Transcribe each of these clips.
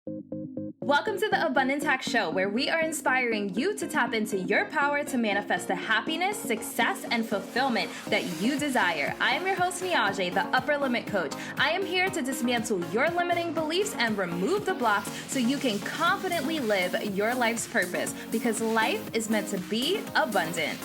Welcome to the Abundance Hack Show, where we are inspiring you to tap into your power to manifest the happiness, success, and fulfillment that you desire. I am your host, Niajae, the Upper Limit Coach. I am here to dismantle your limiting beliefs and remove the blocks so you can confidently live your life's purpose, because life is meant to be abundant.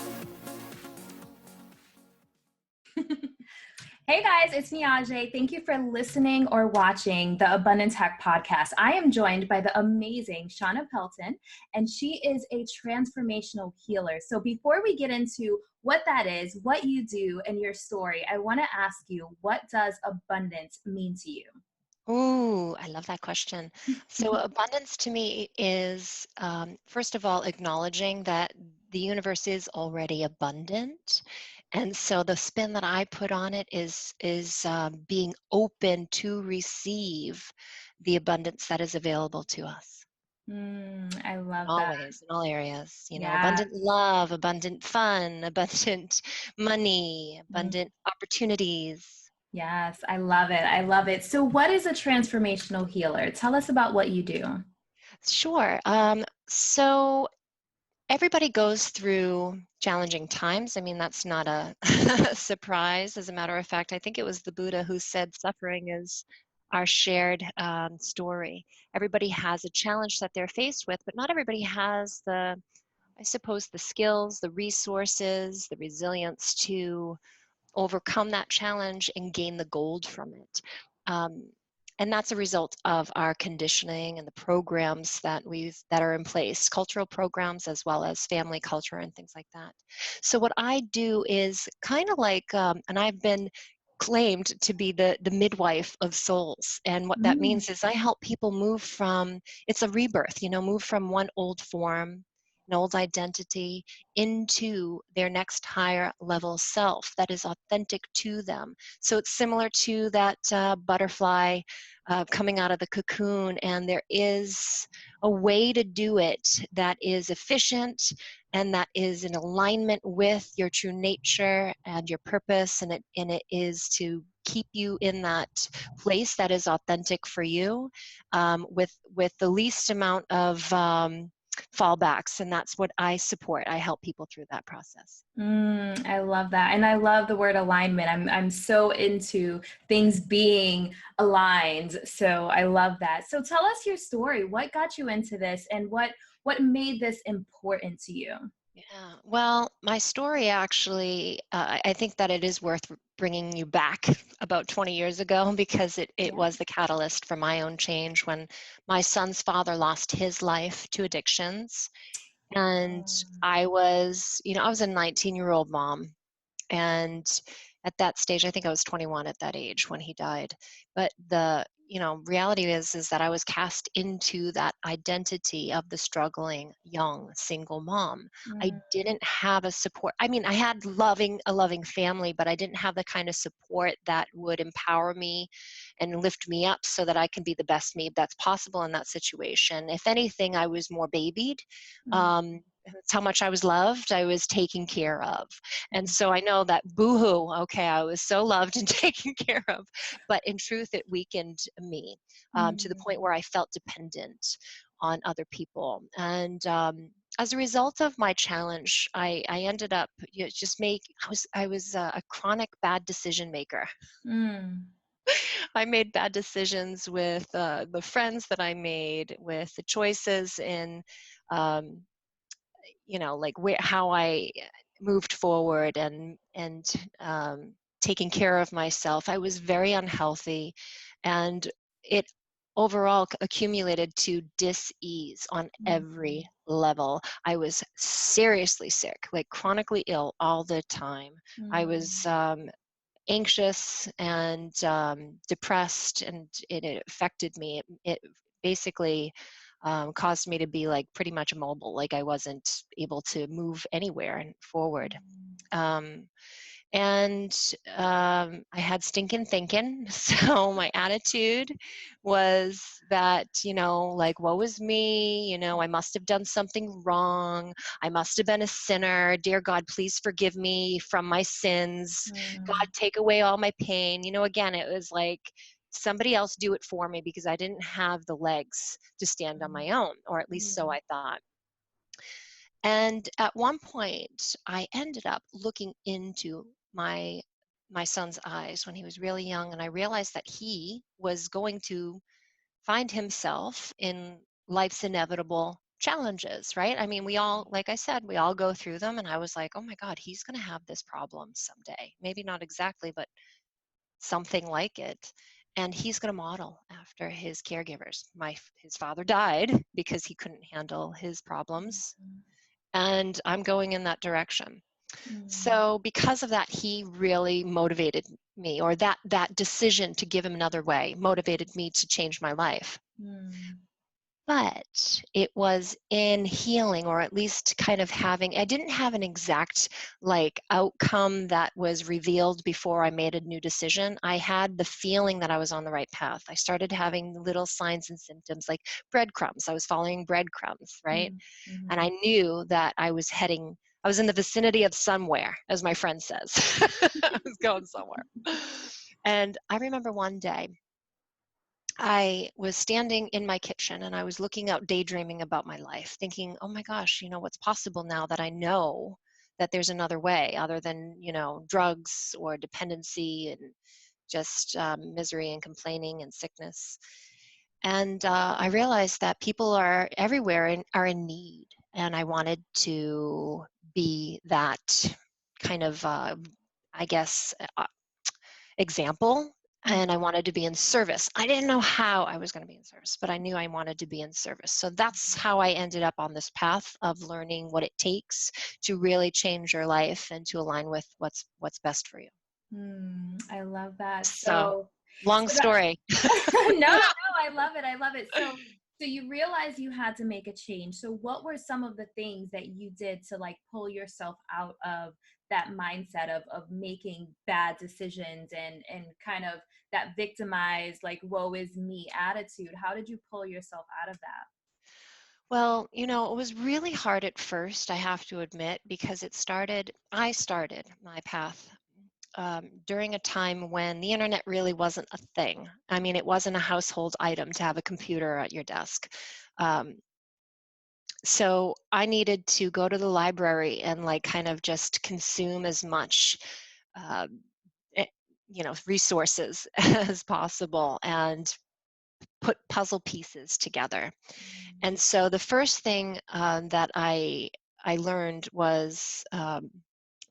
Hey guys, it's Niajae. Thank you for listening or watching the Abundance Hack podcast. I am joined by the amazing Shawna Pelton, and she is a transformational healer. So before we get into what that is, what you do, and your story, I want to ask you, what does abundance mean to you? Ooh, I love that question. So, abundance to me is, first of all, acknowledging that the universe is already abundant, and so the spin that I put on it is being open to receive the abundance that is available to us I in love all that. ways, in all areas. Yeah. Abundant love, abundant fun, abundant money, abundant opportunities. Yes, I love it. I love it. So what is a transformational healer? Tell us about what you do. Sure. So everybody goes through challenging times. I mean, that's not a surprise. As a matter of fact, I think it was the Buddha who said suffering is our shared story. Everybody has a challenge that they're faced with, but not everybody has I suppose, the skills, the resources, the resilience to overcome that challenge and gain the gold from it. Um, and that's a result of our conditioning and the programs that are in place, cultural programs as well as family culture and things like that. So what I do is kind of like, and I've been claimed to be the midwife of souls. And what that Mm, means is I help people move from, it's a rebirth, move from one old form, an old identity into their next higher level self that is authentic to them. So it's similar to that butterfly coming out of the cocoon, and there is a way to do it that is efficient and that is in alignment with your true nature and your purpose, and it is to keep you in that place that is authentic for you, with the least amount of fallbacks. And that's what I support. I help people through that process. I love that. And I love the word alignment. I'm so into things being aligned. So I love that. So tell us your story. What got you into this, and what made this important to you? Yeah, well, my story actually, I think that it is worth bringing you back about 20 years ago, because it Yeah. was the catalyst for my own change when my son's father lost his life to addictions. And I was a 19-year-old mom. And at that stage, I think I was 21 at that age when he died. But the reality is that I was cast into that identity of the struggling young single mom. I Mm, didn't have a support. I mean, I had a loving family, but I didn't have the kind of support that would empower me and lift me up so that I can be the best me that's possible in that situation. If anything, I was more babied. mm, That's how much I was loved. I was taken care of. And so I know that boohoo, okay, I was so loved and taken care of, but in truth, it weakened me, to the mm, point where I felt dependent on other people. And as a result of my challenge, I ended up I was a chronic bad decision maker. mm, I made bad decisions with the friends that I made, with the choices in, um, like how I moved forward, and taking care of myself. I was very unhealthy, and it overall accumulated to dis-ease on every mm, level. I was seriously sick, like chronically ill all the time. I was mm, anxious and depressed, and it affected me. It basically caused me to be like pretty much immobile, like I wasn't able to move anywhere and forward. Um, and I had stinking thinking. So my attitude was that, like, woe is me, I must have done something wrong. I must have been a sinner. Dear God, please forgive me from my sins. God, mm, take away all my pain. Again, it was like somebody else do it for me because I didn't have the legs to stand on my own, or at least so I thought. And at one point, I ended up looking into my son's eyes when he was really young, and I realized that he was going to find himself in life's inevitable challenges, right? I mean, we all, like I said, we all go through them, and I was like, oh my God, he's going to have this problem someday. Maybe not exactly, but something like it. And he's going to model after his caregivers. His father died because he couldn't handle his problems, and I'm going in that direction. So because of that, he really motivated me, or that decision to give him another way motivated me to change my life. But it was in healing, or at least kind of I didn't have an exact like outcome that was revealed before I made a new decision. I had the feeling that I was on the right path. I started having little signs and symptoms like breadcrumbs. I was following breadcrumbs, right? And I knew that I was in the vicinity of somewhere, as my friend says. I was going somewhere. And I remember one day, I was standing in my kitchen and I was looking out, daydreaming about my life, thinking, oh my gosh, what's possible now that I know that there's another way other than, drugs or dependency and just misery and complaining and sickness. And I realized that people are everywhere and are in need. And I wanted to be that kind of, example. And I wanted to be in service. I didn't know how I was going to be in service, but I knew I wanted to be in service. So that's how I ended up on this path of learning what it takes to really change your life and to align with what's best for you. I love that. So long story. No, I love it. I love it. So you realized you had to make a change. So what were some of the things that you did to like pull yourself out of that mindset of making bad decisions and kind of that victimized, like, woe is me attitude? How did you pull yourself out of that? Well, it was really hard at first, I have to admit, because I started my path during a time when the internet really wasn't a thing. I mean, it wasn't a household item to have a computer at your desk. So I needed to go to the library and like kind of just consume as much, uh, resources as possible and put puzzle pieces together. And so the first thing that I learned was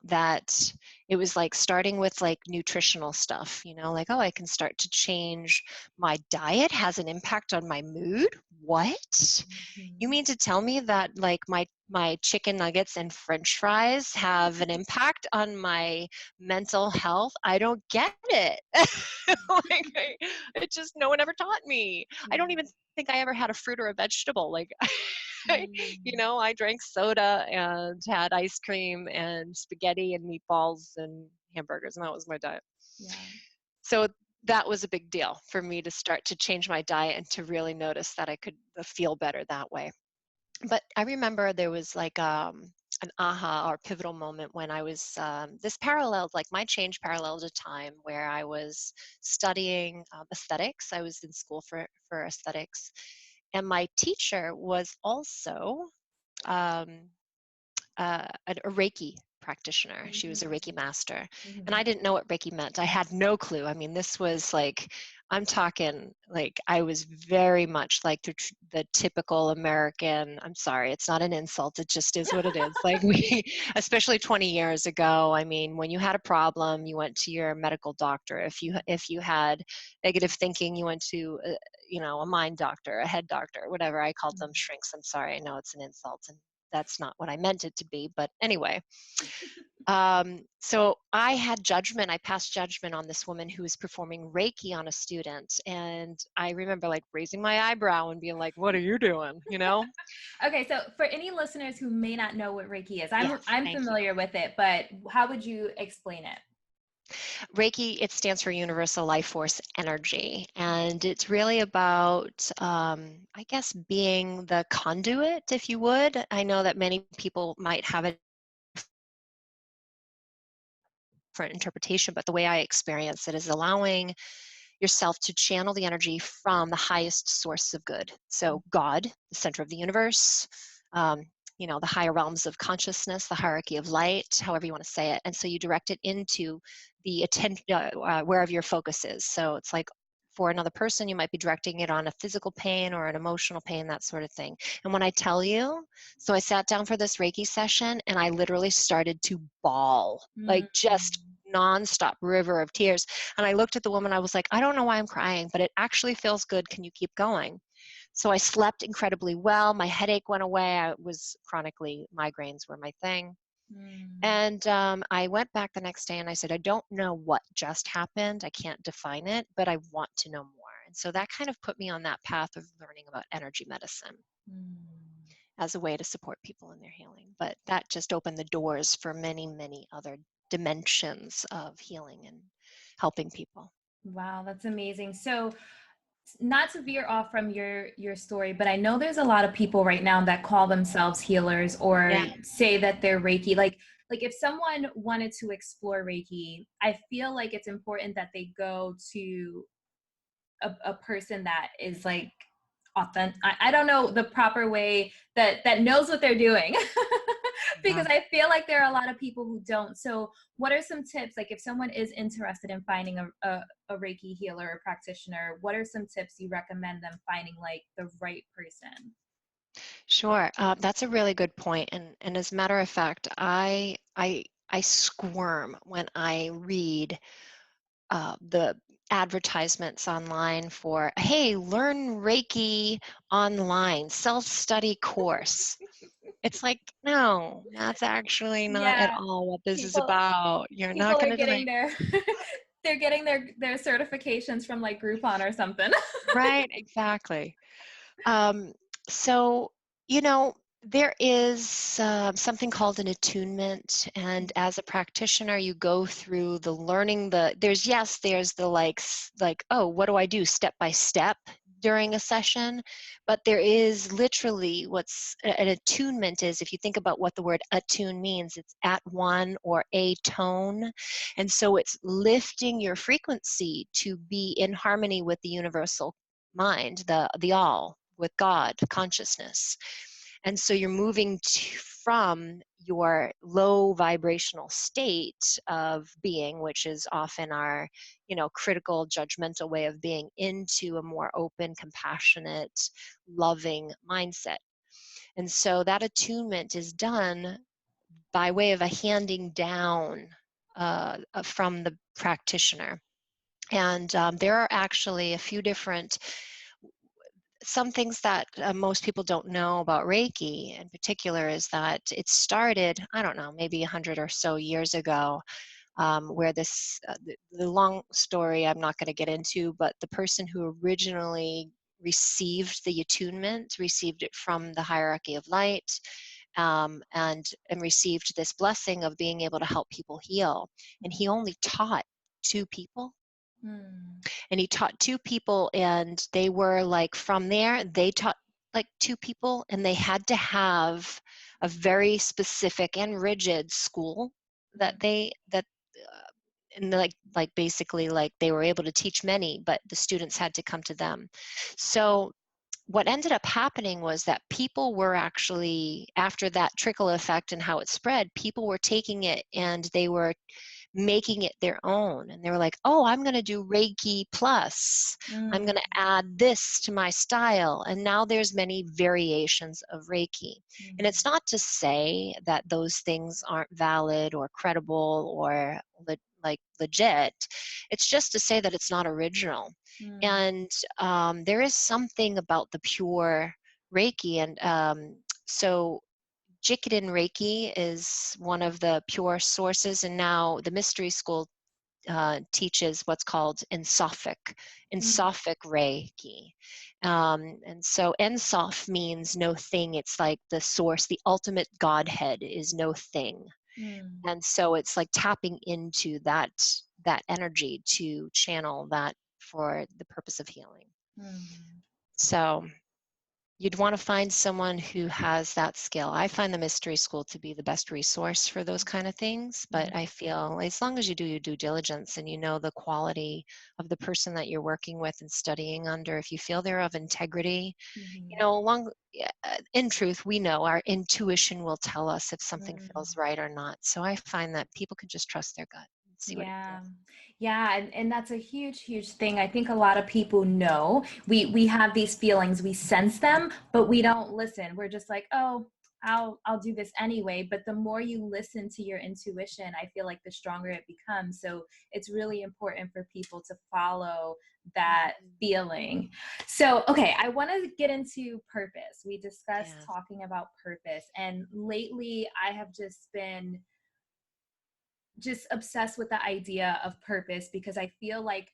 that it was like starting with like nutritional stuff, like, oh, I can start to change my diet, has an impact on my mood. What? You mean to tell me that like my chicken nuggets and French fries have an impact on my mental health? I don't get it. Like, it just, no one ever taught me. I don't even think I ever had a fruit or a vegetable. Like, I drank soda and had ice cream and spaghetti and meatballs and hamburgers, and that was my diet. So that was a big deal for me to start to change my diet and to really notice that I could feel better that way. But I remember there was like an aha or pivotal moment when I was, my change paralleled a time where I was studying aesthetics. I was in school for aesthetics. And my teacher was also a Reiki practitioner. She was a Reiki master. And I didn't know what Reiki meant. I had no clue. I mean, this was like, I'm talking like I was very much like the typical American. I'm sorry, it's not an insult. It just is what it is. Like especially 20 years ago, I mean, when you had a problem, you went to your medical doctor. If you had negative thinking, you went to, a mind doctor, a head doctor, whatever. I called them shrinks. I'm sorry. I know it's an insult. And that's not what I meant it to be, but anyway. So I had judgment. I passed judgment on this woman who was performing Reiki on a student. And I remember like raising my eyebrow and being like, what are you doing? Okay. So for any listeners who may not know what Reiki is, I'm Yes, familiar with it, but how would you explain it? Reiki, it stands for Universal Life Force Energy. And it's really about, being the conduit, if you would. I know that many people might have a different interpretation, but the way I experience it is allowing yourself to channel the energy from the highest source of good. So God, the center of the universe, um, the higher realms of consciousness, the hierarchy of light, however you want to say it. And so you direct it into the attention, wherever your focus is. So it's like for another person, you might be directing it on a physical pain or an emotional pain, that sort of thing. And when I tell you, so I sat down for this Reiki session and I literally started to bawl, like just nonstop river of tears. And I looked at the woman, I was like, I don't know why I'm crying, but it actually feels good. Can you keep going? So I slept incredibly well. My headache went away. I was chronically, migraines were my thing. And I went back the next day and I said, I don't know what just happened. I can't define it, but I want to know more. And so that kind of put me on that path of learning about energy medicine as a way to support people in their healing. But that just opened the doors for many, many other dimensions of healing and helping people. Wow, that's amazing. So, not to veer off from your story, but I know there's a lot of people right now that call themselves healers or Yeah. say that they're Reiki. Like if someone wanted to explore Reiki, I feel like it's important that they go to a person that is like authentic. I don't know the proper way that knows what they're doing. Yeah. Because I feel like there are a lot of people who don't. So what are some tips, like if someone is interested in finding a Reiki healer or practitioner, what are some tips you recommend them finding like the right person? Sure. That's a really good point. And as a matter of fact, I squirm when I read the advertisements online for, hey, learn Reiki online, self-study course. It's like, no, that's actually not at Yeah, all what this is people about. You're not people going are to do getting it. their they're getting their certifications from like Groupon or something. Right, exactly. Um, so, you know, there is something called an attunement, and as a practitioner, you go through the learning. There's the like, oh, what do I do step by step during a session? But there is literally an attunement is. If you think about what the word attune means, it's at one or a tone, and so it's lifting your frequency to be in harmony with the universal mind, the all, with God, consciousness. And so you're moving from your low vibrational state of being, which is often our, critical, judgmental way of being, into a more open, compassionate, loving mindset. And so that attunement is done by way of a handing down from the practitioner. And there are actually a few different some things that most people don't know about Reiki in particular is that it started, I don't know, maybe 100 or so years ago, where the long story I'm not going to get into, but the person who originally received the attunement received it from the hierarchy of light, and received this blessing of being able to help people heal. And he only taught 2 people, and he taught 2 people, and they were like, from there they taught like 2 people, and they had to have a very specific and rigid school that and like basically like they were able to teach many, but the students had to come to them. So what ended up happening was that people were actually, after that trickle effect and how it spread, people were taking it and they were making it their own. And they were like, oh, I'm going to do Reiki plus. I'm going to add this to my style. And now there's many variations of Reiki. And it's not to say that those things aren't valid or credible or legit. It's just to say that it's not original. And there is something about the pure Reiki. And so Jikiden Reiki is one of the pure sources, and now the Mystery School teaches what's called Ensofic Reiki. And so Ensof means no thing. It's like the source, the ultimate Godhead is no thing. And so it's like tapping into that energy to channel that for the purpose of healing. So you'd want to find someone who has that skill. I find the mystery school to be the best resource for those kind of things, but I feel as long as you do your due diligence and you know the quality of the person that you're working with and studying under, if you feel they're of integrity, you know, in truth, we know our intuition will tell us if something feels right or not. So I find that people can just trust their gut and see what it Yeah. feels. Yeah. And that's a huge, huge thing. I think a lot of people know we have these feelings, we sense them, but we don't listen. We're just like, oh, I'll do this anyway. But the more you listen to your intuition, I feel like the stronger it becomes. So it's really important for people to follow that feeling. So, okay, I want to get into purpose. We discussed Yeah. talking about purpose, and lately I have just been just obsessed with the idea of purpose because I feel like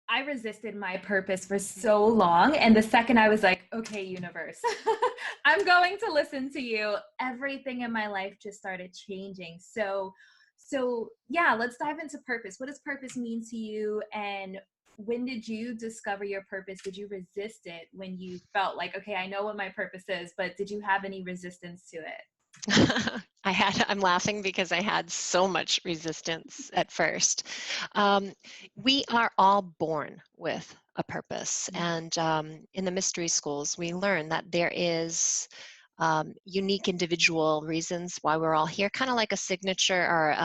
I resisted my purpose for so long. And the second I was like, okay, universe, I'm going to listen to you, everything in my life just started changing. So yeah, let's dive into purpose. What does purpose mean to you? And when did you discover your purpose? Did you resist it when you felt like, okay, I know what my purpose is, but did you have any resistance to it? I'm laughing because I had so much resistance at first. Um, we are all born with a purpose. And in the mystery schools, we learn that there is unique individual reasons why we're all here, kind of like a signature or,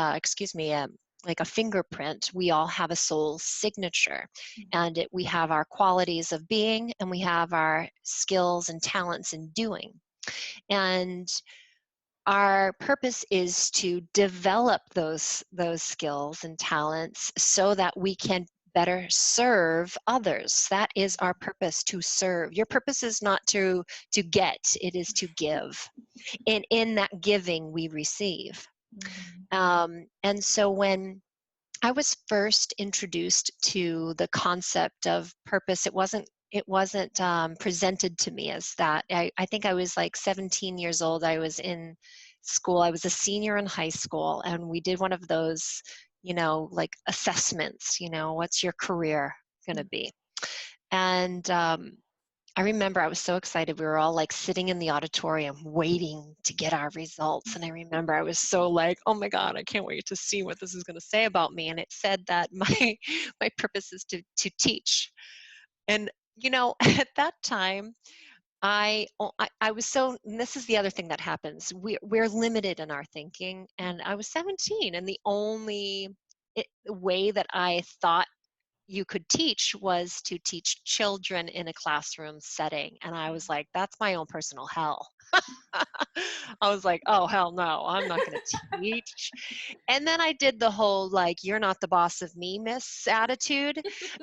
like a fingerprint. We all have a soul signature, and we have our qualities of being, and we have our skills and talents in doing. And our purpose is to develop those skills and talents so that we can better serve others. That is our purpose, to serve. Your purpose is not to get, it is to give. And in that giving we receive. And so when I was first introduced to the concept of purpose, it wasn't presented to me as that. I think I was like 17 years old. I was in school. I was a senior in high school, and we did one of those, like assessments. What's your career going to be? And I remember I was so excited. We were all like sitting in the auditorium waiting to get our results. And I remember I was so like, oh my God, I can't wait to see what this is going to say about me. And it said that my purpose is to teach. And at that time, I was so, and this is the other thing that happens. We're limited in our thinking. And I was 17, and the only way that I thought you could teach was to teach children in a classroom setting. And I was like, that's my own personal hell. I was like, oh, hell no, I'm not going to teach. And then I did the whole, like, you're not the boss of me, miss attitude.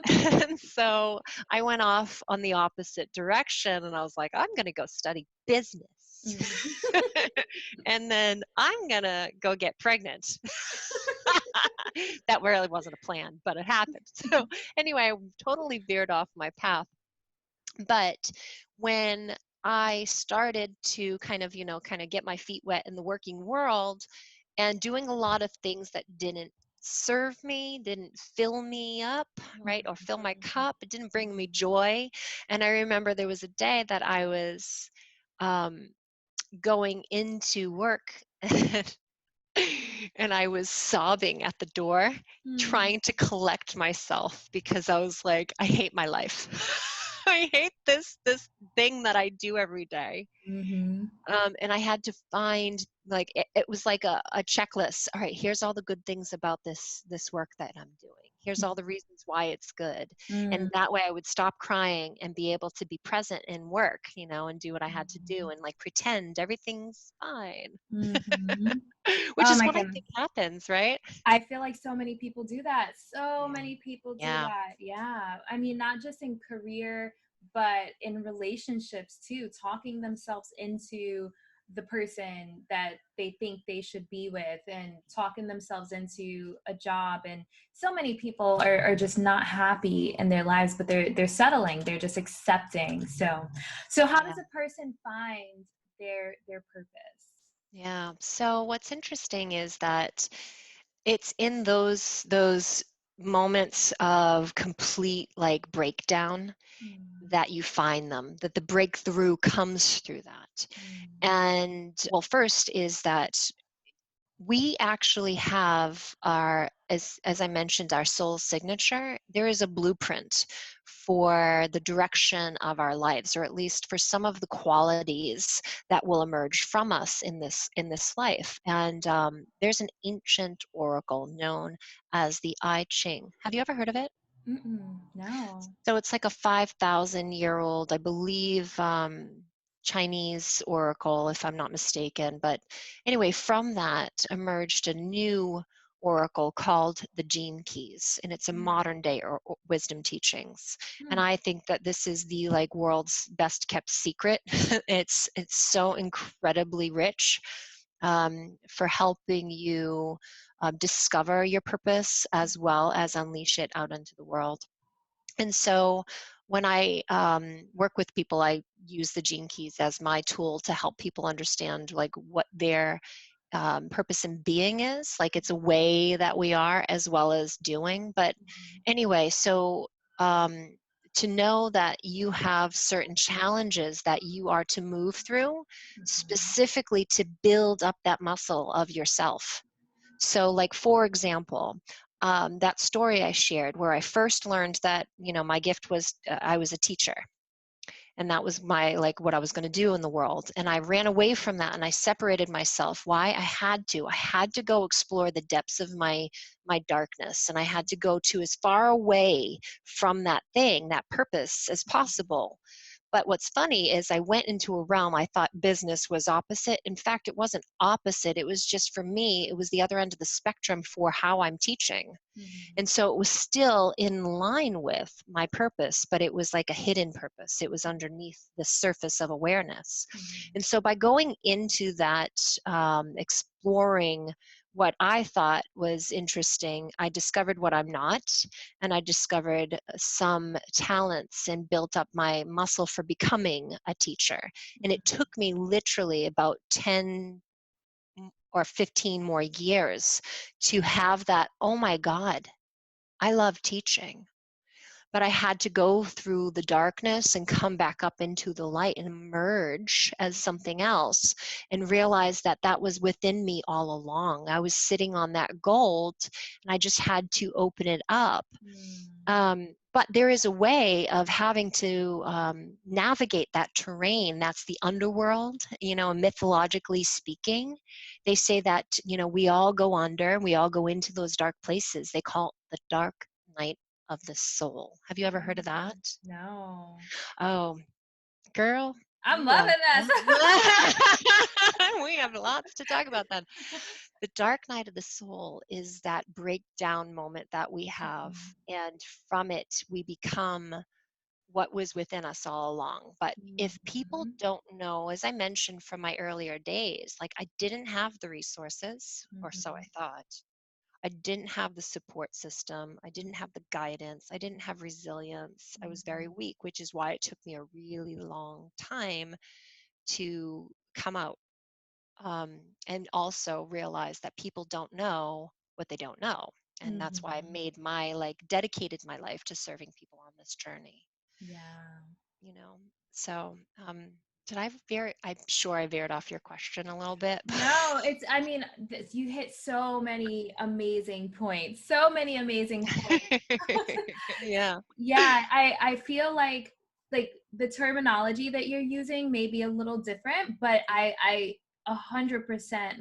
And so I went off on the opposite direction, and I was like, I'm going to go study business. And then I'm going to go get pregnant. That really wasn't a plan, but it happened. So anyway, I totally veered off my path. But when I started to kind of get my feet wet in the working world and doing a lot of things that didn't serve me, didn't fill me up, right, or fill my cup, it didn't bring me joy. And I remember there was a day that I was going into work and I was sobbing at the door, trying to collect myself because I was like, I hate my life. I hate this thing that I do every day. And I had to find, like, it was like a checklist. All right, here's all the good things about this work that I'm doing. Here's all the reasons why it's good. And that way I would stop crying and be able to be present in work, and do what I had to do and like pretend everything's fine. Which Oh is my what I goodness. think happens, right? I feel like so many people do that. So Yeah. many people do Yeah. that. Yeah. I mean, not just in career, but in relationships too, talking themselves into the person that they think they should be with and talking themselves into a job. And so many people are just not happy in their lives, but they're settling. They're just accepting. So how Yeah. does a person find their purpose? Yeah. So what's interesting is that it's in those moments of complete like breakdown that you find them, that the breakthrough comes through that. And well, first is that we actually have our, as I mentioned, our soul signature. There is a blueprint for the direction of our lives, or at least for some of the qualities that will emerge from us in this life. And there's an ancient oracle known as the I Ching. Have you ever heard of it? No. So it's like a 5,000-year-old, I believe, Chinese oracle, if I'm not mistaken. But anyway, from that emerged a new oracle called the Gene Keys, and it's a modern day or wisdom teachings. And I think that this is the like world's best kept secret. It's so incredibly rich for helping you discover your purpose as well as unleash it out into the world. And so when I work with people, I use the Gene Keys as my tool to help people understand like what their purpose in being is. Like it's a way that we are as well as doing. But anyway, so to know that you have certain challenges that you are to move through, specifically to build up that muscle of yourself. So like, for example, that story I shared where I first learned that, my gift was, I was a teacher. And that was my, like, what I was going to do in the world. And I ran away from that and I separated myself. Why? I had to go explore the depths of my darkness. And I had to go to as far away from that thing, that purpose as possible. But what's funny is I went into a realm I thought business was opposite. In fact, it wasn't opposite. It was just, for me, it was the other end of the spectrum for how I'm teaching. And so it was still in line with my purpose, but it was like a hidden purpose. It was underneath the surface of awareness. And so by going into that, exploring what I thought was interesting, I discovered what I'm not, and I discovered some talents and built up my muscle for becoming a teacher. And it took me literally about 10 or 15 more years to have that, oh my God, I love teaching. But I had to go through the darkness and come back up into the light and emerge as something else and realize that that was within me all along. I was sitting on that gold and I just had to open it up. But there is a way of having to navigate that terrain. That's the underworld, mythologically speaking. They say that, we all go under and we all go into those dark places. They call it the dark night of the soul. Have you ever heard of that? No. Oh, girl. I'm loving this. We have lots to talk about then. The dark night of the soul is that breakdown moment that we have, and from it we become what was within us all along. But if people don't know, as I mentioned from my earlier days, like I didn't have the resources, or so I thought. I didn't have the support system. I didn't have the guidance. I didn't have resilience. I was very weak, which is why it took me a really long time to come out. And also realize that people don't know what they don't know. And that's why I dedicated my life to serving people on this journey. So I'm sure I veered off your question a little bit. No, you hit so many amazing points. Yeah. Yeah, I feel like the terminology that you're using may be a little different, but I 100%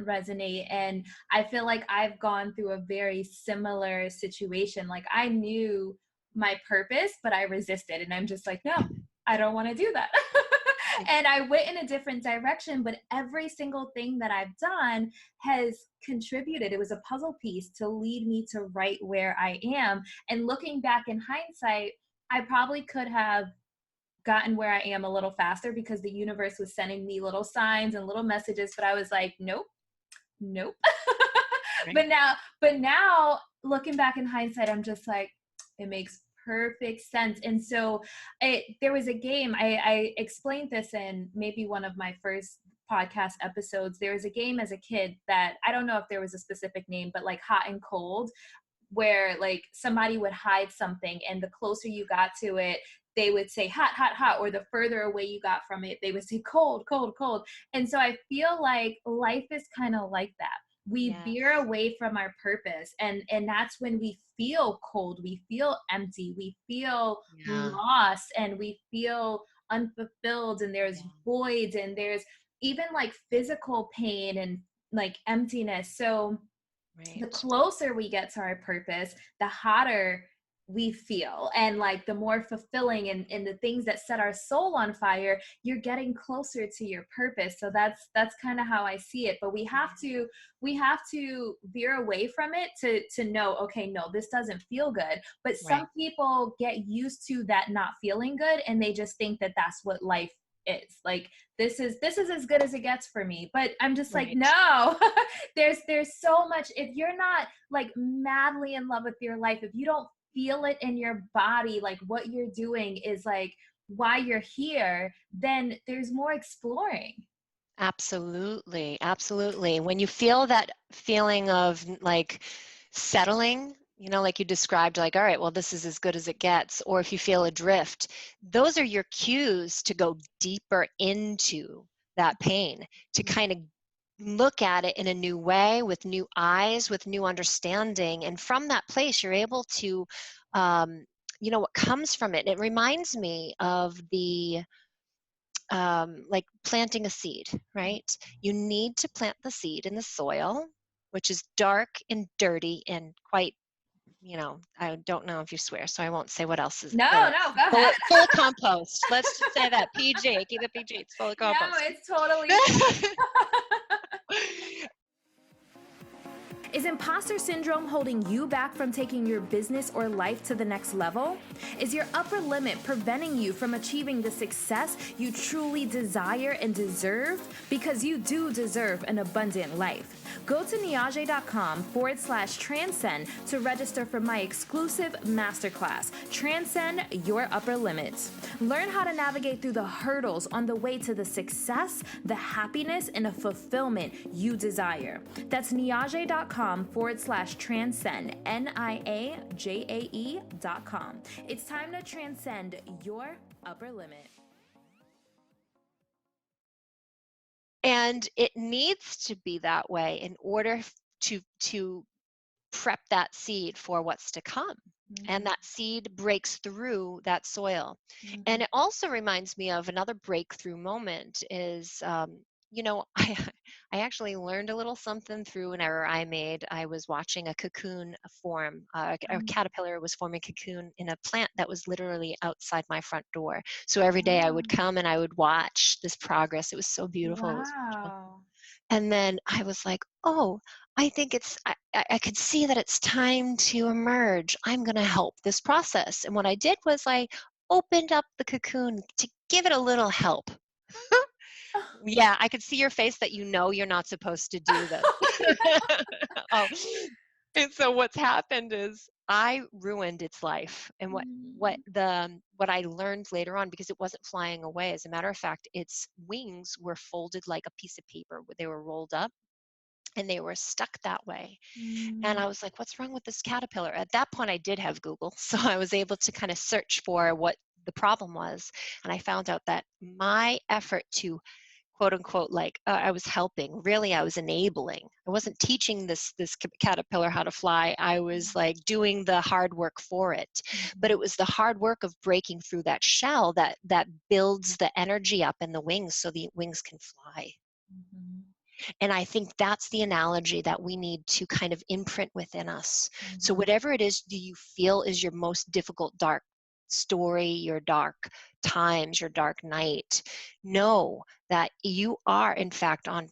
resonate. And I feel like I've gone through a very similar situation. Like I knew my purpose, but I resisted. And I'm just like, no, I don't want to do that. And I went in a different direction, but every single thing that I've done has contributed. It was a puzzle piece to lead me to right where I am. And looking back in hindsight, I probably could have gotten where I am a little faster because the universe was sending me little signs and little messages, but I was like, nope. Right. But now looking back in hindsight, I'm just like, it makes perfect sense. And so there was a game, I explained this in maybe one of my first podcast episodes. There was a game as a kid that I don't know if there was a specific name, but like hot and cold. where like somebody would hide something, and the closer you got to it, they would say hot, hot, hot, or the further away you got from it, they would say cold, cold, cold. And so I feel like life is kind of like that. We veer Yes. away from our purpose, and that's when we feel cold, we feel empty, we feel Yeah. lost, and we feel unfulfilled, and there's Yeah. voids, and there's even like physical pain and like emptiness. So the Right. closer we get to our purpose, the hotter we feel, and like the more fulfilling, and the things that set our soul on fire, you're getting closer to your purpose. So that's kind of how I see it. But we have to veer away from it to know, okay, no, this doesn't feel good. But some Right. people get used to that not feeling good, and they just think that that's what life is like. This is as good as it gets for me. But I'm just like, Right. no. There's so much. If you're not like madly in love with your life, if you don't feel it in your body, like what you're doing is like why you're here, then there's more exploring. Absolutely. Absolutely. When you feel that feeling of like settling, like you described, like, all right, well, this is as good as it gets, or if you feel adrift, those are your cues to go deeper into that pain, to kind of look at it in a new way, with new eyes, with new understanding. And from that place, you're able to, what comes from it. And it reminds me of the, like planting a seed, right? You need to plant the seed in the soil, which is dark and dirty and quite, I don't know if you swear, so I won't say what else is No, no, go full, ahead. full of compost. Let's just say that PG, keep it PG. It's full of No, compost. it's totally Is imposter syndrome holding you back from taking your business or life to the next level? Is your upper limit preventing you from achieving the success you truly desire and deserve? Because you do deserve an abundant life. Go to Niajae.com/transcend to register for my exclusive masterclass, Transcend Your Upper Limits. Learn how to navigate through the hurdles on the way to the success, the happiness, and the fulfillment you desire. That's Niajae.com/transcend, Niajae.com. It's time to transcend your upper limit. And it needs to be that way in order to prep that seed for what's to come. And that seed breaks through that soil. And it also reminds me of another breakthrough moment is, I actually learned a little something through an error I made. I was watching a cocoon form. A caterpillar was forming a cocoon in a plant that was literally outside my front door. So every day I would come and I would watch this progress. It was so beautiful. It was wonderful. Wow. And then I was like, oh, I think I could see that it's time to emerge. I'm going to help this process. And what I did was I opened up the cocoon to give it a little help. Yeah, I could see your face that you're not supposed to do this. Oh. And so what's happened is I ruined its life. And what I learned later on, because it wasn't flying away, as a matter of fact, its wings were folded like a piece of paper. They were rolled up and they were stuck that way. And I was like, what's wrong with this caterpillar? At that point, I did have Google. So I was able to kind of search for what the problem was. And I found out that my effort to quote unquote, like I was helping, really I was enabling. I wasn't teaching this caterpillar how to fly. I was like doing the hard work for it. But it was the hard work of breaking through that shell that builds the energy up in the wings so the wings can fly. And I think that's the analogy that we need to kind of imprint within us. So whatever it is do you feel is your most difficult dark story, your dark times, your dark night, know that you are in fact on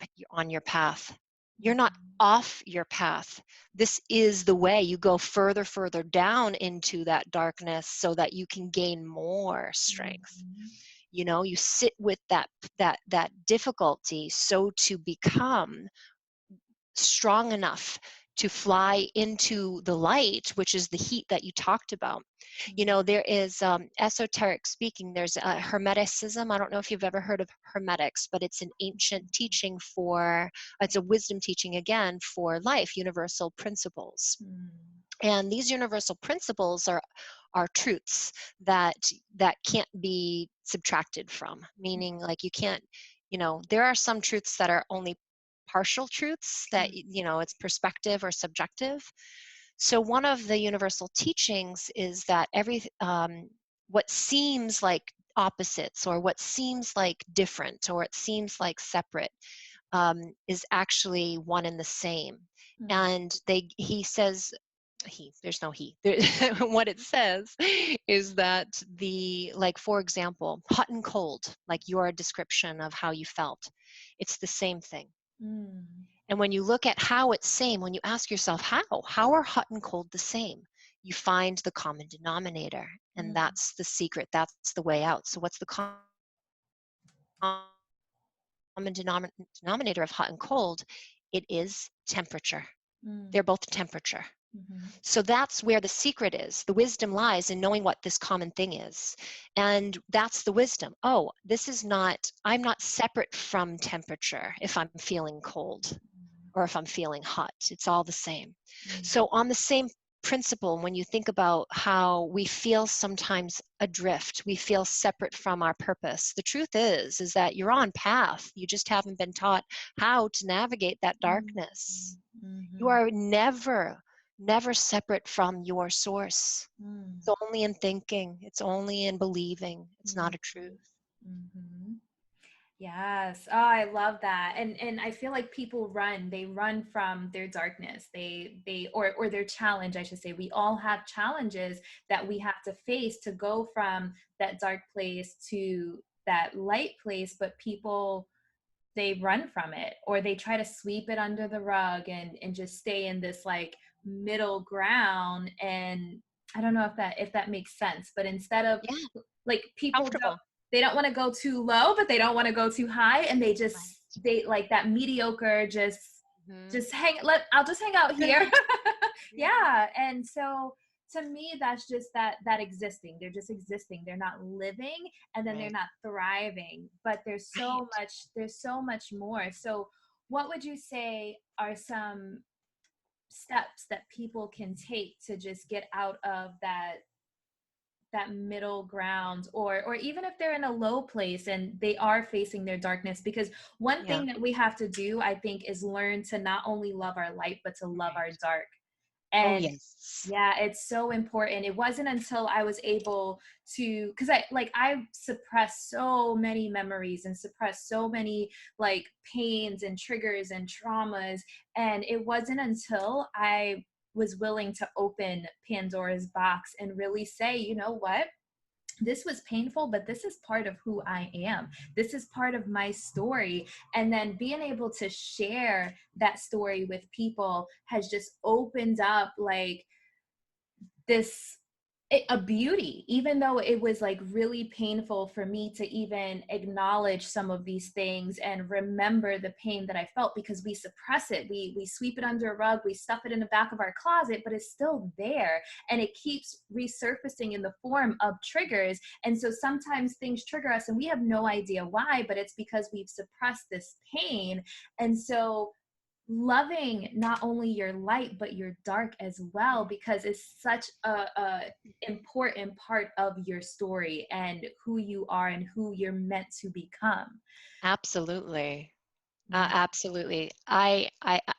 your path. You're not off your path. This is the way. You go further down into that darkness so that you can gain more strength. You sit with that difficulty so to become strong enough to fly into the light, which is the heat that you talked about. There is esoteric speaking, there's hermeticism. I don't know if you've ever heard of hermetics, but it's an ancient teaching it's a wisdom teaching again for life, universal principles. And these universal principles are truths that can't be subtracted from, meaning like you can't, there are some truths that are only partial truths that, it's perspective or subjective. So one of the universal teachings is that what seems like opposites, or what seems like different, or it seems like separate, is actually one and the same. And he says, there's no he. What it says is that like, for example, hot and cold, like your description of how you felt, it's the same thing. And when you look at how it's same, when you ask yourself, how are hot and cold the same? You find the common denominator, and that's the secret. That's the way out. So what's the common denominator of hot and cold? It is temperature. They're both temperature. So that's where the secret is. The wisdom lies in knowing what this common thing is. And that's the wisdom. Oh, I'm not separate from temperature if I'm feeling cold or if I'm feeling hot. It's all the same. So on the same principle, when you think about how we feel sometimes adrift, we feel separate from our purpose, the truth is that you're on path. You just haven't been taught how to navigate that darkness. You are never separate from your source. It's only in thinking. It's only in believing. It's not a truth. Yes. Oh, I love that. And I feel like people they run from their darkness. Or their challenge, I should say. We all have challenges that we have to face to go from that dark place to that light place, but people, they run from it, or they try to sweep it under the rug and just stay in this like middle ground. And I don't know if that makes sense, but instead of like people they don't want to go too low, but they don't want to go too high, and they like that mediocre, I'll just hang out here. Yeah. And so to me, that's just that existing. They're just existing. They're not living, and then they're not thriving. But there's so much more. So what would you say are some steps that people can take to just get out of that middle ground, or even if they're in a low place and they are facing their darkness? Because one thing that we have to do, I think, is learn to not only love our light, but to love our dark. And yeah, it's so important. It wasn't until I was able to, because I suppressed so many memories and suppressed so many like pains and triggers and traumas. And it wasn't until I was willing to open Pandora's box and really say, you know what? This was painful, but this is part of who I am. This is part of my story. And then being able to share that story with people has just opened up like a beauty, even though it was like really painful for me to even acknowledge some of these things and remember the pain that I felt, because we suppress it. We sweep it under a rug, we stuff it in the back of our closet, but it's still there, and it keeps resurfacing in the form of triggers. And so sometimes things trigger us and we have no idea why, but it's because we've suppressed this pain. And so loving not only your light but your dark as well, because it's such a important part of your story and who you are and who you're meant to become. Absolutely. Absolutely. I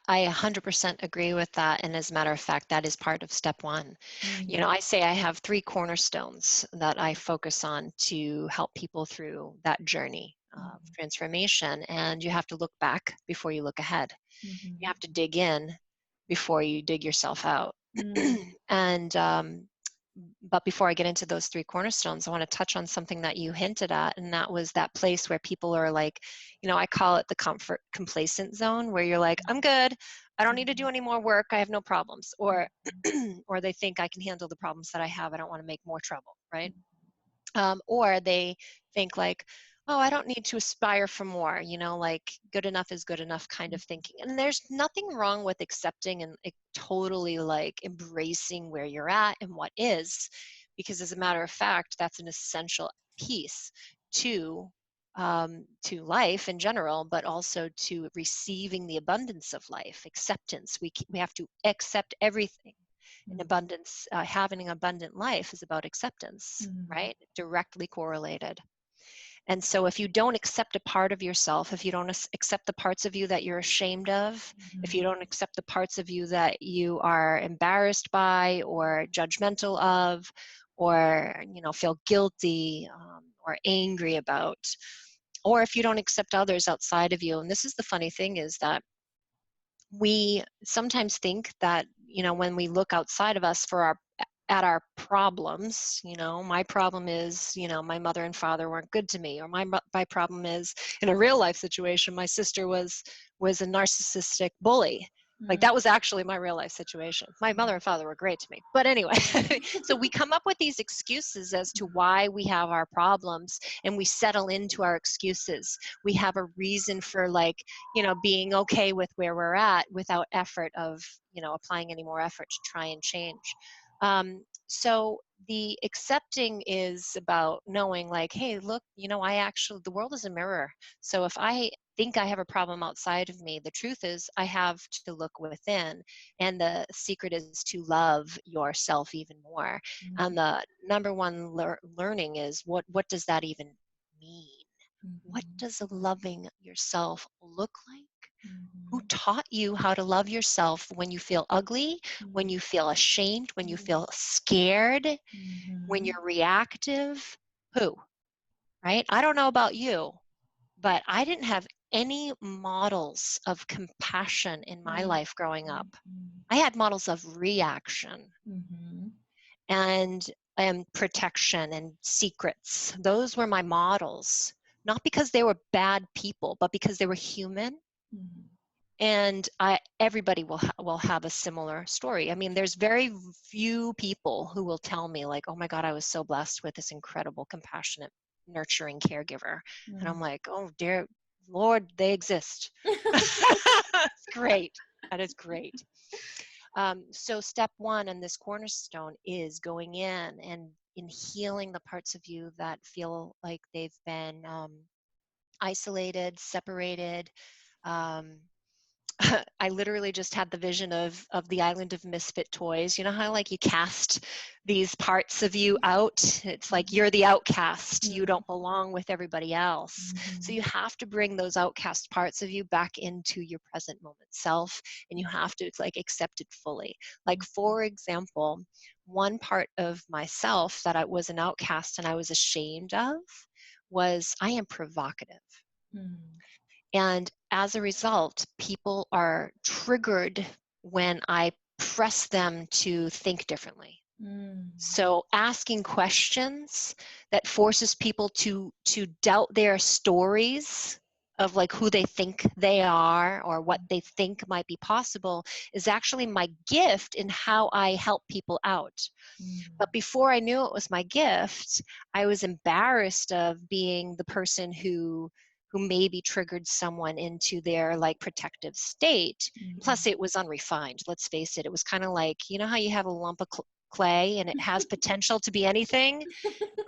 100% agree with that. And as a matter of fact, that is part of step one. I say I have 3 cornerstones that I focus on to help people through that journey of transformation. And you have to look back before you look ahead. You have to dig in before you dig yourself out. And but before I get into those 3 cornerstones, I want to touch on something that you hinted at, and that was that place where people are like, I call it the complacent zone, where you're like, I'm good, I don't need to do any more work, I have no problems, or or they think I can handle the problems that I have, I don't want to make more trouble, right? Or they think like, oh, I don't need to aspire for more, like good enough is good enough kind of thinking. And there's nothing wrong with accepting and totally like embracing where you're at and what is, because as a matter of fact, that's an essential piece to life in general, but also to receiving the abundance of life, acceptance. We have to accept everything. And abundance, having an abundant life is about acceptance, right? Directly correlated. And so if you don't accept a part of yourself, if you don't accept the parts of you that you're ashamed of, if you don't accept the parts of you that you are embarrassed by or judgmental of, or, you know, feel guilty or angry about, or if you don't accept others outside of you. And this is the funny thing, is that we sometimes think that, you know, when we look outside of us for at our problems, you know, my problem is, you know, my mother and father weren't good to me, or my problem is, in a real life situation, my sister was a narcissistic bully. Like, that was actually my real life situation. My mother and father were great to me. But anyway, so we come up with these excuses as to why we have our problems, and we settle into our excuses. We have a reason for, like, you know, being okay with where we're at without effort of, you know, applying any more effort to try and change. So the accepting is about knowing, like, hey, look, you know, the world is a mirror. So if I think I have a problem outside of me, the truth is I have to look within. And the secret is to love yourself even more. And the number one learning is, what does that even mean? What does loving yourself look like? Who taught you how to love yourself when you feel ugly, when you feel ashamed, when you feel scared, when you're reactive? Who? Right? I don't know about you, but I didn't have any models of compassion in my life growing up. I had models of reaction and protection and secrets. Those were my models, not because they were bad people, but because they were human. And everybody will have a similar story. I mean, there's very few people who will tell me, like, oh my God, I was so blessed with this incredible, compassionate, nurturing caregiver. And I'm like, oh dear Lord, they exist. It's great. That is great. So step one in this cornerstone is going in and in healing the parts of you that feel like they've been isolated, separated. I literally just had the vision of the island of misfit toys. You know how, like, you cast these parts of you out? It's like you're the outcast. You don't belong with everybody else. So you have to bring those outcast parts of you back into your present moment self, and you have to, like, accept it fully. Like, for example, one part of myself that I was an outcast and I was ashamed of was, I am provocative. And as a result, people are triggered when I press them to think differently. So asking questions that forces people to doubt their stories of, like, who they think they are or what they think might be possible is actually my gift in how I help people out. But before I knew it was my gift, I was embarrassed of being the person who maybe triggered someone into their, like, protective state. Plus, it was unrefined. Let's face it. It was kind of like, you know how you have a lump of clay and it has potential to be anything,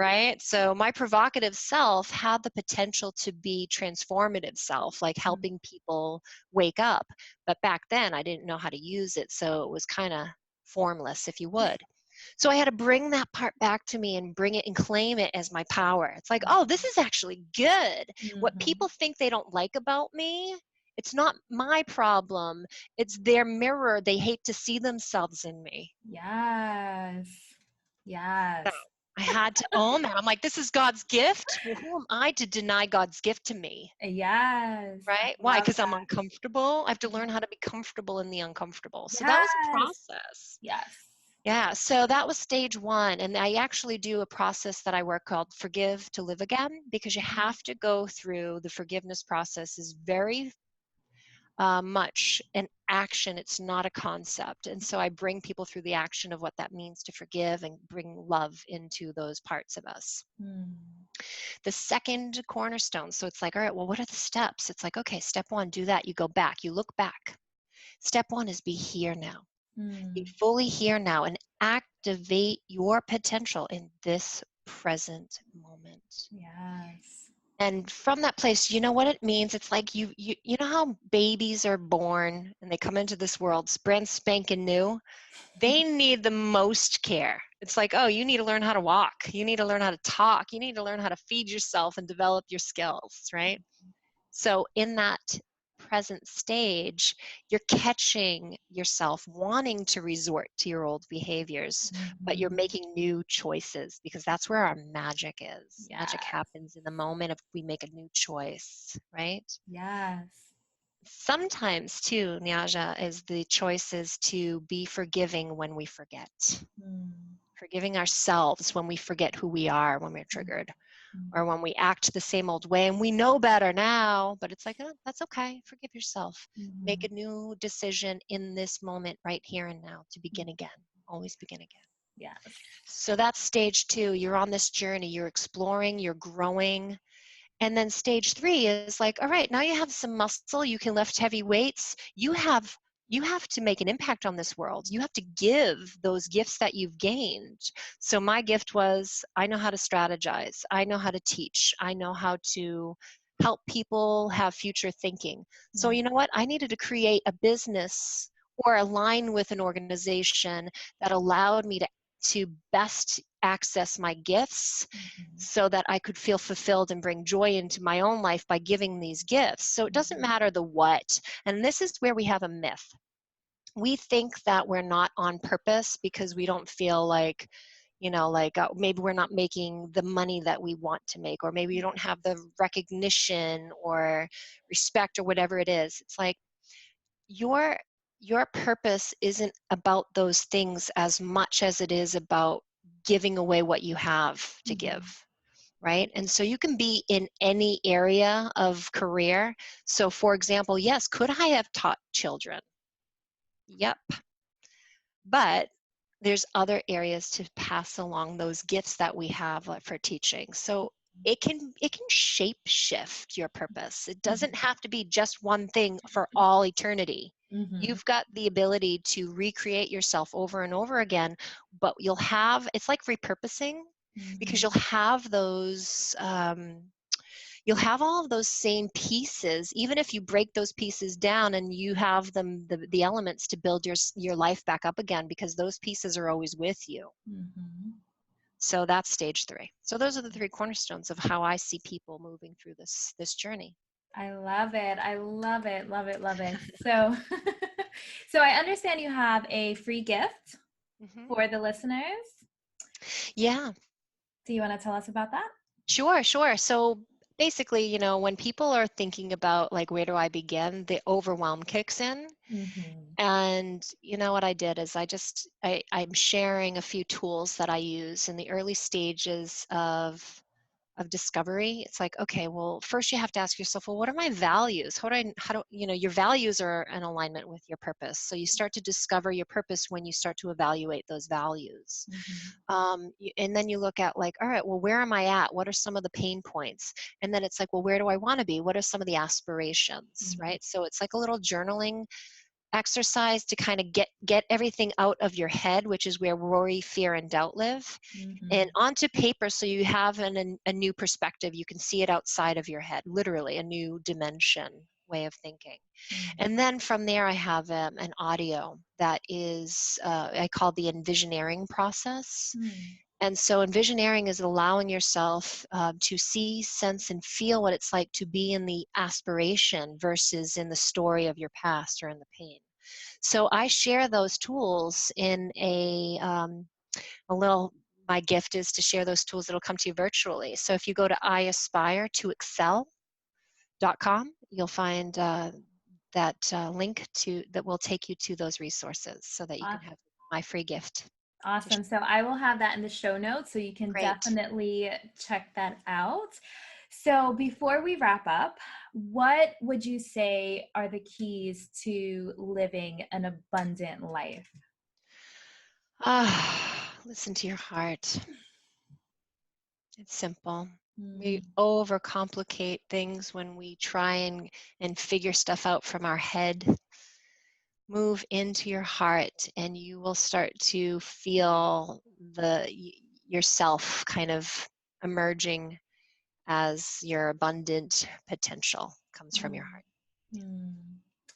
right? So my provocative self had the potential to be transformative self, like helping people wake up. But back then, I didn't know how to use it. So it was kind of formless, if you would. So I had to bring that part back to me and bring it and claim it as my power. It's like, oh, this is actually good. What people think they don't like about me, it's not my problem. It's their mirror. They hate to see themselves in me. Yes. So I had to own that. I'm like, this is God's gift. Well, who am I to deny God's gift to me? Yes. Right? Why? Because I'm uncomfortable. I have to learn how to be comfortable in the uncomfortable. So that was a process. Yes. Yeah, so that was stage one. And I actually do a process that I work called Forgive to Live Again, because you have to go through the forgiveness process is very much an action. It's not a concept. And so I bring people through the action of what that means to forgive and bring love into those parts of us. The second cornerstone, so it's like, all right, well, what are the steps? It's like, okay, step one, do that. You go back, you look back. Step one is be here now. Be fully here now and activate your potential in this present moment. Yes. And from that place, you know what it means? It's like you know how babies are born and they come into this world brand spanking new? They need the most care. It's like, oh, you need to learn how to walk. You need to learn how to talk. You need to learn how to feed yourself and develop your skills, right? So in that present stage, you're catching yourself wanting to resort to your old behaviors, but you're making new choices, because that's where our magic is. Yes. Magic happens in the moment of we make a new choice, right? Yes. Sometimes too, Niaja, is the choices to be forgiving when we forget. Forgiving ourselves when we forget who we are when we're triggered, or when we act the same old way and we know better now, but it's like, oh, that's okay. Forgive yourself. Make a new decision in this moment, right here and now, to begin again. Always begin again. Yes. So that's stage 2. You're on this journey. You're exploring. You're growing. And then stage 3 is like, all right, now you have some muscle. You can lift heavy weights. You have to make an impact on this world. You have to give those gifts that you've gained. So my gift was, I know how to strategize. I know how to teach. I know how to help people have future thinking. So you know what? I needed to create a business or align with an organization that allowed me to best access my gifts so that I could feel fulfilled and bring joy into my own life by giving these gifts. So it doesn't matter the what. And this is where we have a myth. We think that we're not on purpose because we don't feel like, maybe we're not making the money that we want to make, or maybe you don't have the recognition or respect or whatever it is. It's like your purpose isn't about those things as much as it is about giving away what you have to give. Right? And so you can be in any area of career. So for example, yes, could I have taught children? Yep. But there's other areas to pass along those gifts that we have for teaching. So it can shape shift your purpose. It doesn't have to be just one thing for all eternity. You've got the ability to recreate yourself over and over again, but it's like repurposing, because you'll have those you'll have all of those same pieces, even if you break those pieces down and you have them, the elements to build your life back up again, because those pieces are always with you. So that's stage 3. So those are the 3 cornerstones of how I see people moving through this journey. I love it. I love it. Love it. Love it. So, so I understand you have a free gift for the listeners. Yeah. Do you want to tell us about that? Sure. So basically, when people are thinking about like, where do I begin? The overwhelm kicks in. And what I did is I'm sharing a few tools that I use in the early stages of discovery. It's like, okay, well, first you have to ask yourself, well, what are my values? Your values are in alignment with your purpose. So you start to discover your purpose when you start to evaluate those values. And then you look at like, all right, well, where am I at? What are some of the pain points? And then it's like, well, where do I want to be? What are some of the aspirations, right? So it's like a little journaling exercise to kind of get everything out of your head, which is where worry, fear, and doubt live, and onto paper, so you have a new perspective. You can see it outside of your head, literally a new dimension way of thinking. And then from there, I have an audio that is I call the envisioning process. And so envisioning is allowing yourself to see, sense, and feel what it's like to be in the aspiration versus in the story of your past or in the pain. So I share those tools in my gift is to share those tools that'll come to you virtually. So if you go to iaspiretoexcel.com, you'll find that link that will take you to those resources so that you can have my free gift. Awesome. So I will have that in the show notes, so you can Great. definitely check that out. So before we wrap up, what would you say are the keys to living an abundant life? Listen to your heart. It's simple. We overcomplicate things when we try and figure stuff out from our head. Move into your heart and you will start to feel yourself kind of emerging as your abundant potential comes from your heart.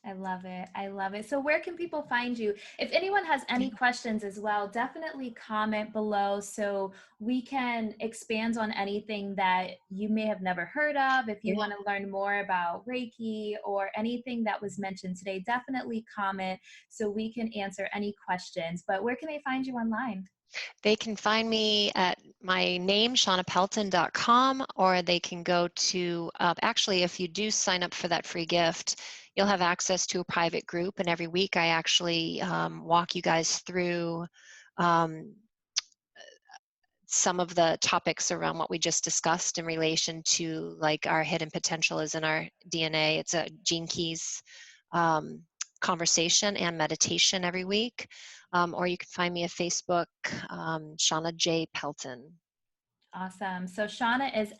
I love it. I love it. So where can people find you? If anyone has any questions as well, definitely comment below so we can expand on anything that you may have never heard of. If you want to learn more about Reiki or anything that was mentioned today, definitely comment so we can answer any questions. But where can they find you online? They can find me at my name, shawnapelton.com, or they can go to, actually, if you do sign up for that free gift, you'll have access to a private group. And every week I actually walk you guys through some of the topics around what we just discussed in relation to like our hidden potential is in our DNA. It's a Gene Keys conversation and meditation every week. Or you can find me at Facebook, Shawna J. Pelton. Awesome. So Shawna is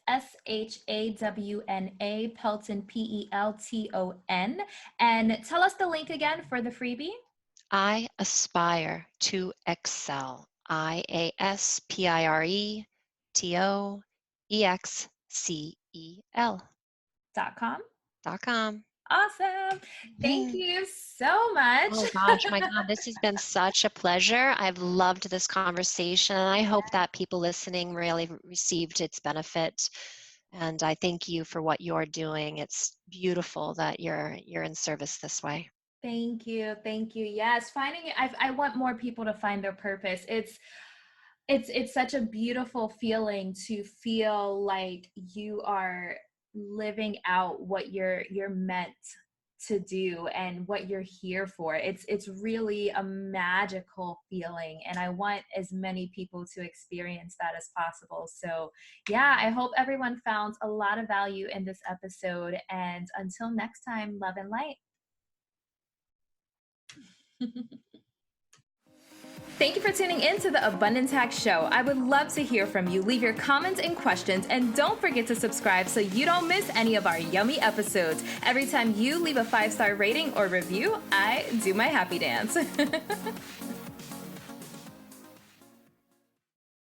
Shawna, Pelton, Pelton. And tell us the link again for the freebie. I aspire to excel. IASPIRETOEXCEL.com. Awesome. Thank you so much. Oh gosh, my God, this has been such a pleasure. I've loved this conversation, and I hope that people listening really received its benefit. And I thank you for what you're doing. It's beautiful that you're in service this way. Thank you. Thank you. Yes, finding it. I want more people to find their purpose. It's such a beautiful feeling to feel like you are living out what you're meant to do and what you're here for. It's really a magical feeling, and I want as many people to experience that as possible. So yeah, I hope everyone found a lot of value in this episode, and until next time, love and light. Thank you for tuning in to the Abundance Hack Show. I would love to hear from you. Leave your comments and questions, and don't forget to subscribe so you don't miss any of our yummy episodes. Every time you leave a 5-star rating or review, I do my happy dance.